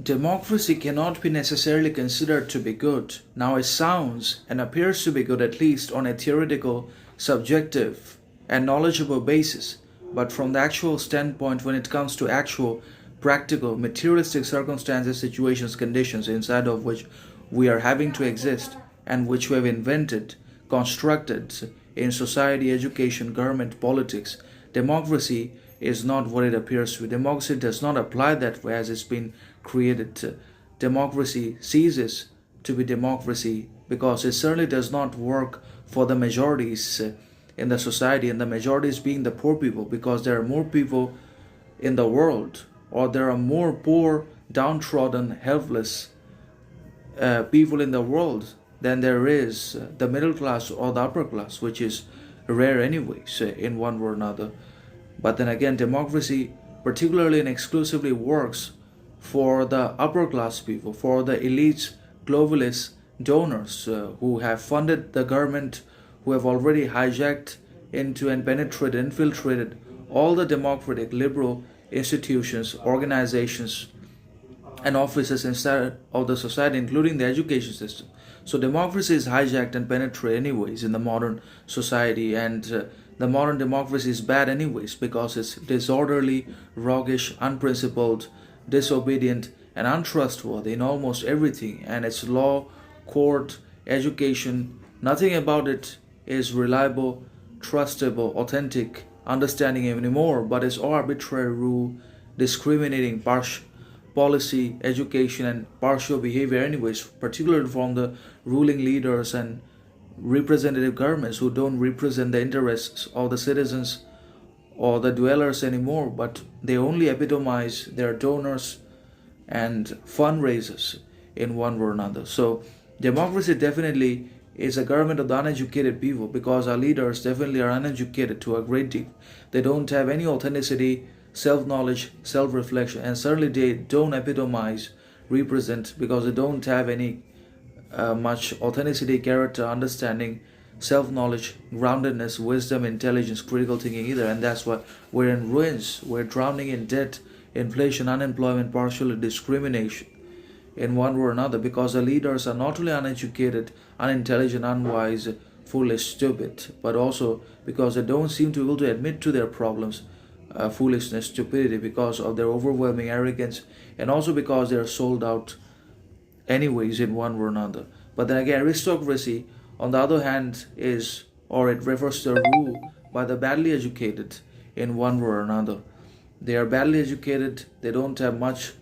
Democracy cannot be necessarily considered to be good. Now, it sounds and appears to be good, at least on a theoretical, subjective, and knowledgeable basis. But from the actual standpoint, when it comes to actual, practical, materialistic circumstances, situations, conditions inside of which we are having to exist and which we have invented, constructed in society, education, government, politics, democracy is not what it appears to be. Democracy does not apply that way as it's been created. Democracy ceases to be democracy because it certainly does not work for the majorities in the society, and the majorities being the poor people, because there are more people in the world, or there are more poor, downtrodden, helpless people in the world than there is the middle class or the upper class, which is rare anyways, in one way or another. But then again, democracy particularly and exclusively works for the upper class people, for the elites, globalists, donors who have funded the government, who have already hijacked into and penetrated, infiltrated all the democratic, liberal institutions, organizations, and offices inside of the society, including the education system. So democracy is hijacked and penetrated anyways in the modern society, and the modern democracy is bad anyways because it's disorderly, roguish, unprincipled, disobedient, and untrustworthy in almost everything. And its law, court, education, nothing about it is reliable, trustable, authentic, understanding anymore, but it's arbitrary rule, discriminating, policy, education, and partial behavior anyways, particularly from the ruling leaders and representative governments who don't represent the interests of the citizens or the dwellers anymore, but they only epitomize their donors and fundraisers in one way or another. So democracy definitely is a government of the uneducated people, because our leaders definitely are uneducated to a great deal. They don't have any authenticity, self-knowledge, self-reflection, and certainly they don't epitomize, represent, because they don't have any much authenticity, character, understanding, self-knowledge, groundedness, wisdom, intelligence, critical thinking either. And that's why we're in ruins. We're drowning in debt, inflation, unemployment, partial discrimination in one way or another, because the leaders are not only uneducated, unintelligent, unwise, foolish, stupid, but also because they don't seem to be able to admit to their problems, foolishness, stupidity, because of their overwhelming arrogance, and also because they are sold out anyways in one way or another. But then again, aristocracy, on the other hand, is, or it refers to a rule by the badly educated in one way or another. They are badly educated, they don't have much